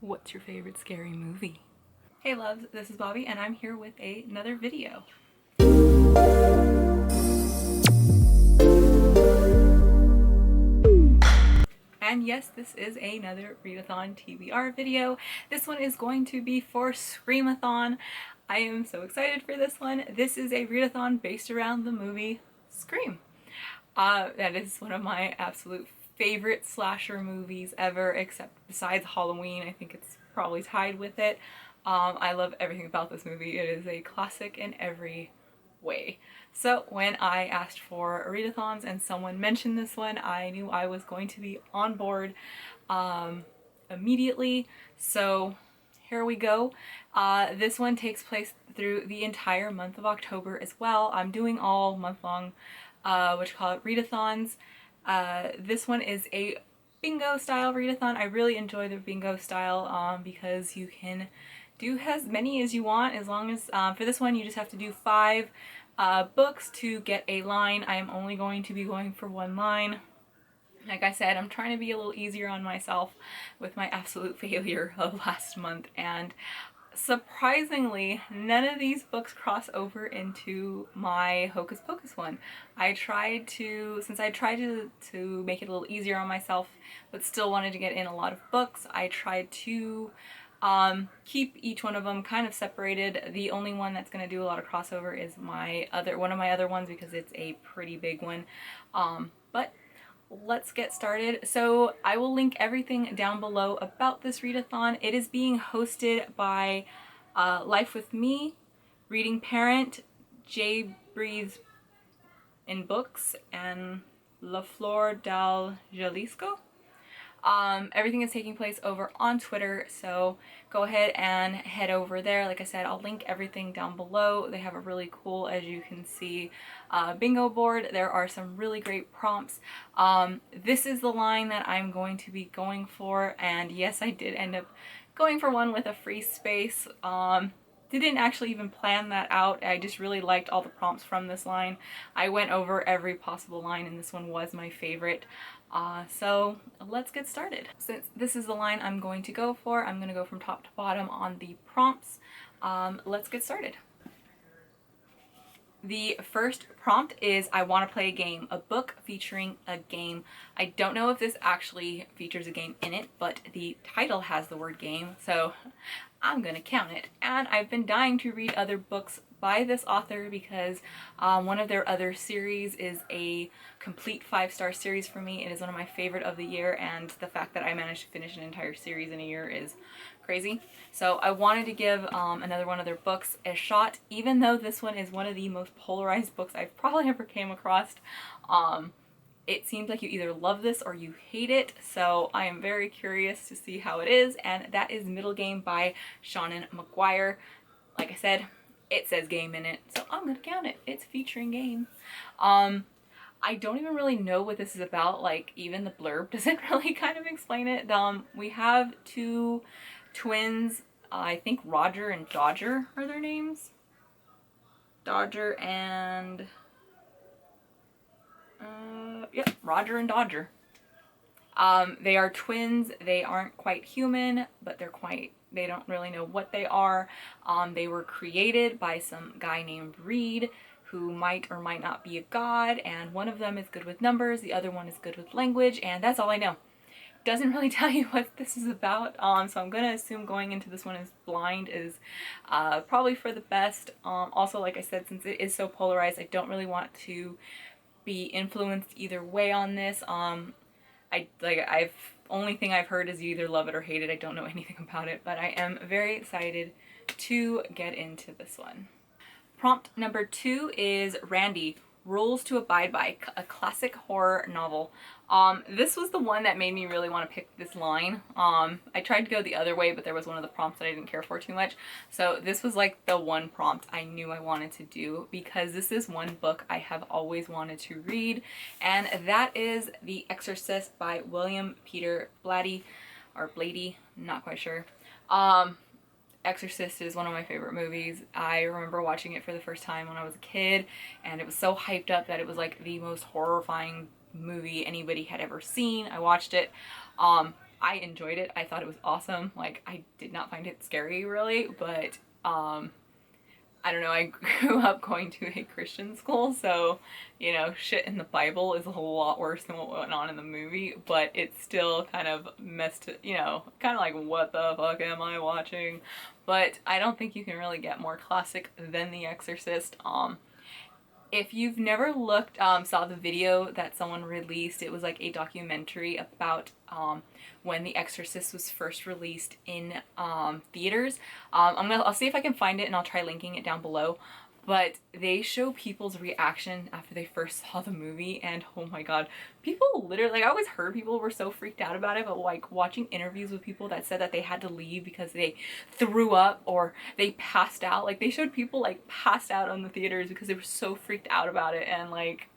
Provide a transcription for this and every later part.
What's your favorite scary movie? Hey loves, this is Bobby and I'm here with another video. And yes, this is another Readathon TBR video. This one is going to be for ScreamAthon. I am so excited for this one. This is a Readathon based around the movie Scream. That is one of my absolute favorite slasher movies ever, except besides Halloween. I think it's probably tied with it. I love everything about this movie. It is a classic in every way. So when I asked for readathons and someone mentioned this one, I knew I was going to be on board immediately. So here we go. This one takes place through the entire month of October as well. I'm doing all month long, what you call it, readathons. This one is a bingo style readathon. I really enjoy the bingo style because you can do as many as you want, as long as for this one you just have to do 5 books to get a line. I am only going to be going for 1 line. Like I said, I'm trying to be a little easier on myself with my absolute failure of last month, and surprisingly, none of these books cross over into my Hocus Pocus one. I tried to, since I tried to make it a little easier on myself, but still wanted to get in a lot of books, I tried to keep each one of them kind of separated. The only one that's going to do a lot of crossover is one of my other ones, because it's a pretty big one. But let's get started. So I will link everything down below about this readathon. It is being hosted by Life with Me, Reading Parent, Jay Breathes in Books, and La Flor del Jalisco. Everything is taking place over on Twitter, so go ahead and head over there. Like I said, I'll link everything down below. They have a really cool, as you can see, bingo board. There are some really great prompts. This is the line that I'm going to be going for, and yes, I did end up going for one with a free space. Didn't actually even plan that out. I just really liked all the prompts from this line. I went over every possible line and this one was my favorite. So let's get started. Since this is the line I'm going to go for, I'm going to go from top to bottom on the prompts. Let's get started. The first prompt is, I want to play a game, a book featuring a game. I don't know if this actually features a game in it, but the title has the word game, so I'm gonna count it. And I've been dying to read other books by this author because one of their other series is a complete 5-star series for me. It is one of my favorite of the year, and the fact that I managed to finish an entire series in a year is crazy. So I wanted to give another one of their books a shot, even though this one is one of the most polarized books I've probably ever came across. It seems like you either love this or you hate it, so I am very curious to see how it is, and that is Middle Game by Seanan Mcguire. Like I said, it says game in it, so I'm gonna count it. It's featuring game. I don't even really know what this is about. Like, even the blurb doesn't really kind of explain it. We have 2 twins, I think Roger and Dodger are their names. Dodger and yep, Roger and Dodger. They are twins. They aren't quite human, but they don't really know what they are. They were created by some guy named Reed, who might or might not be a god, and one of them is good with numbers, the other one is good with language, and that's all I know. Doesn't really tell you what this is about, so I'm gonna assume going into this one as blind is probably for the best. Also, like I said, since it is so polarized, I don't really want to be influenced either way on this. Only thing I've heard is you either love it or hate it. I don't know anything about it, but I am very excited to get into this one. Prompt number 2 is Randy, Rules to Abide By, a classic horror novel. This was the one that made me really want to pick this line. I tried to go the other way, but there was one of the prompts that I didn't care for too much. So this was like the one prompt I knew I wanted to do, because this is one book I have always wanted to read, and that is The Exorcist by William Peter Blatty, or Blady, not quite sure. Exorcist is one of my favorite movies. I remember watching it for the first time when I was a kid, and it was so hyped up that it was like the most horrifying movie anybody had ever seen. I watched it. I enjoyed it. I thought it was awesome. Like, I did not find it scary really, but I don't know, I grew up going to a Christian school, so, you know, shit in the Bible is a whole lot worse than what went on in the movie, but it's still kind of messed, you know, kind of like, what the fuck am I watching? But I don't think you can really get more classic than The Exorcist. If you've never looked, saw the video that someone released, it was like a documentary about when The Exorcist was first released in theaters. I'll see if I can find it and I'll try linking it down below. But they show people's reaction after they first saw the movie, and oh my god, people literally, like, I always heard people were so freaked out about it, but like watching interviews with people that said that they had to leave because they threw up or they passed out, like they showed people like passed out on the theaters because they were so freaked out about it. And like,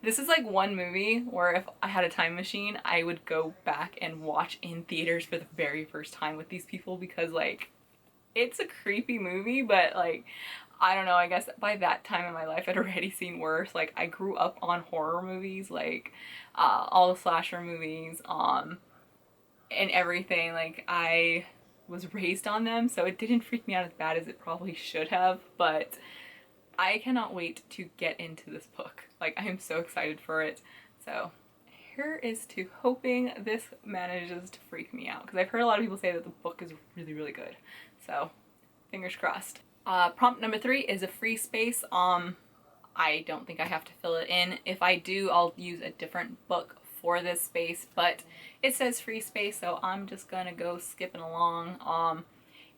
this is like one movie where if I had a time machine, I would go back and watch in theaters for the very first time with these people, because like, it's a creepy movie, but like, I don't know, I guess by that time in my life I'd already seen worse. Like, I grew up on horror movies, like all the slasher movies, and everything. Like, I was raised on them, so it didn't freak me out as bad as it probably should have, but I cannot wait to get into this book. Like, I am so excited for it. So here is to hoping this manages to freak me out, because I've heard a lot of people say that the book is really, really good. So fingers crossed. Prompt number 3 is a free space. I don't think I have to fill it in. If I do, I'll use a different book for this space, but it says free space, so I'm just gonna go skipping along.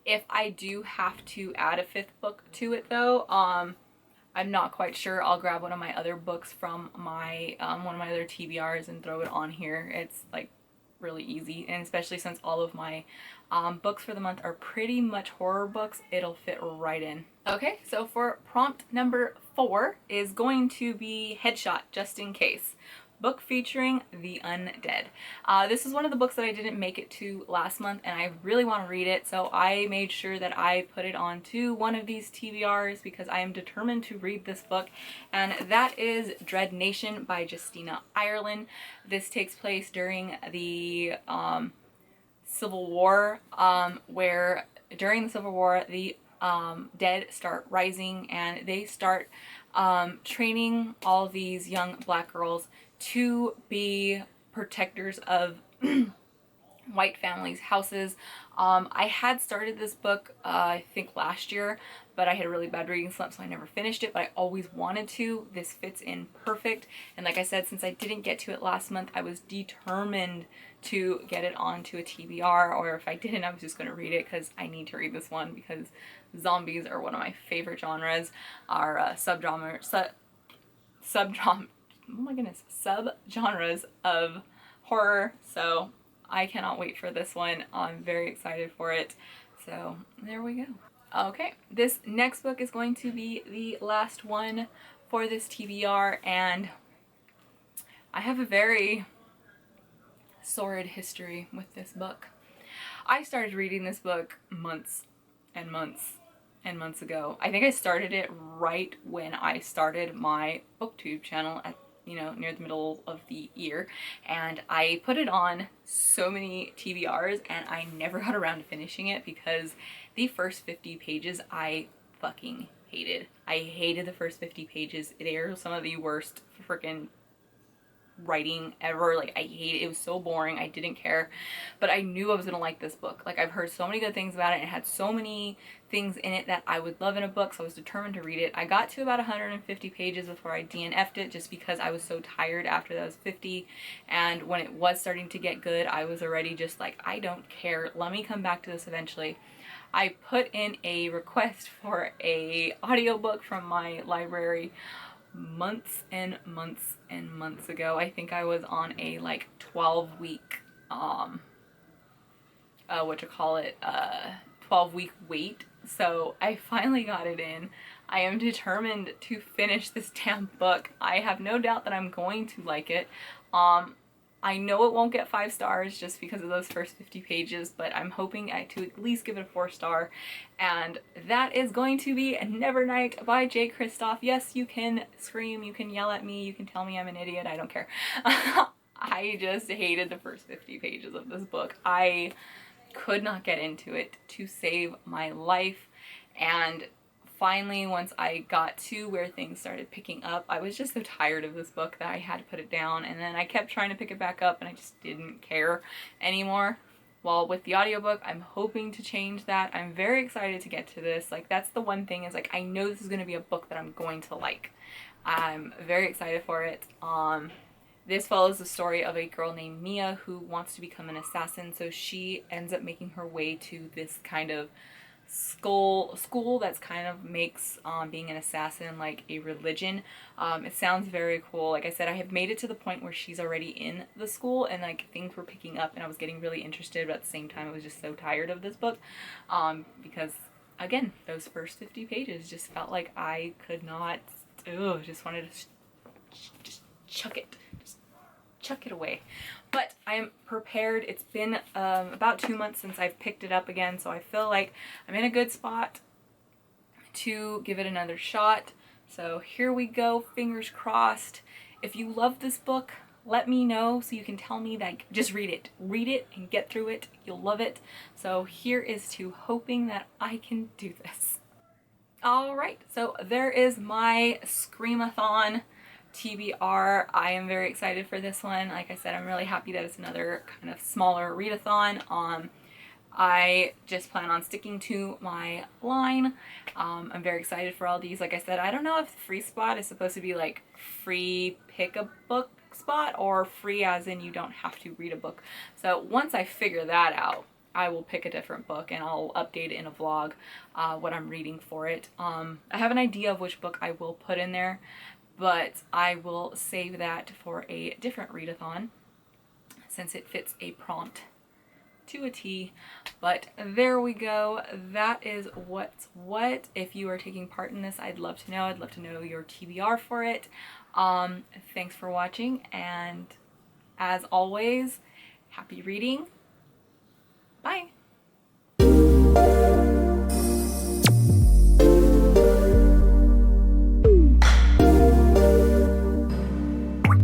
If I do have to add a 5th book to it though, I'm not quite sure. I'll grab one of my other books from my one of my other TBRs and throw it on here. It's like really easy, and especially since all of my books for the month are pretty much horror books, it'll fit right in. Okay, so for prompt number 4 is going to be Headshot, Just in Case. Book featuring the undead. This is one of the books that I didn't make it to last month, and I really want to read it, so I made sure that I put it onto one of these TBRs because I am determined to read this book, and that is Dreadnation by Justina, Ireland. This takes place during the Civil War, where during the Civil War the dead start rising, and they start training all these young black girls to be protectors of white families' houses. I had started this book I think last year, but I had a really bad reading slump, so I never finished it, but I always wanted to. This fits in perfect, and like I said, since I didn't get to it last month, I was determined to get it onto a TBR, or if I didn't, I was just going to read it because I need to read this one, because zombies are one of my favorite genres, are subgenres of horror, so I cannot wait for this one. I'm very excited for it. So there we go. Okay, this next book is going to be the last one for this TBR, and I have a very sordid history with this book. I started reading this book months and months and months ago. I think I started it right when I started my booktube channel at, you know, near the middle of the year, and I put it on so many TBRs and I never got around to finishing it because the first 50 pages I fucking hated. I hated the first 50 pages. They are some of the worst freaking writing ever. Like, I hate it. It was so boring. I didn't care, but I knew I was gonna like this book. Like, I've heard so many good things about it, and it had so many things in it that I would love in a book, so I was determined to read it. I got to about 150 pages before I DNF'd it, just because I was so tired after those 50, and when it was starting to get good, I was already just like, I don't care, let me come back to this eventually. I put in a request for a audiobook from my library months and months and months ago. I think I was on a like 12-week 12-week wait. So I finally got it in. I am determined to finish this damn book. I have no doubt that I'm going to like it. I know it won't get 5 stars just because of those first 50 pages, but I'm hoping to at least give it a 4-star. And that is going to be Nevernight by J. Kristoff. Yes, you can scream, you can yell at me, you can tell me I'm an idiot, I don't care. I just hated the first 50 pages of this book. I could not get into it to save my life. And finally, once I got to where things started picking up, I was just so tired of this book that I had to put it down. And then I kept trying to pick it back up and I just didn't care anymore. Well, with the audiobook, I'm hoping to change that. I'm very excited to get to this. Like, that's the one thing, is like, I know this is going to be a book that I'm going to like. I'm very excited for it. This follows the story of a girl named Mia who wants to become an assassin, so she ends up making her way to this kind of school that's kind of makes being an assassin like a religion. It sounds very cool. Like I said, I have made it to the point where she's already in the school and like things were picking up and I was getting really interested, but at the same time I was just so tired of this book because again, those first 50 pages just felt like I could not, just wanted to just chuck it away. But I am prepared. It's been about 2 months since I've picked it up again, so I feel like I'm in a good spot to give it another shot. So here we go, fingers crossed. If you love this book, let me know so you can tell me that just read it and get through it. You'll love it. So here is to hoping that I can do this. All right, so there is my ScreamAthon TBR. I am very excited for this one. Like I said, I'm really happy that it's another kind of smaller readathon. I just plan on sticking to my line. I'm very excited for all these. Like I said, I don't know if the free spot is supposed to be like free pick a book spot or free as in you don't have to read a book. So once I figure that out, I will pick a different book and I'll update it in a vlog what I'm reading for it. I have an idea of which book I will put in there, but I will save that for a different readathon since it fits a prompt to a T. But there we go. That is what's what. If you are taking part in this, I'd love to know. I'd love to know your TBR for it. Thanks for watching, and as always, happy reading. Bye.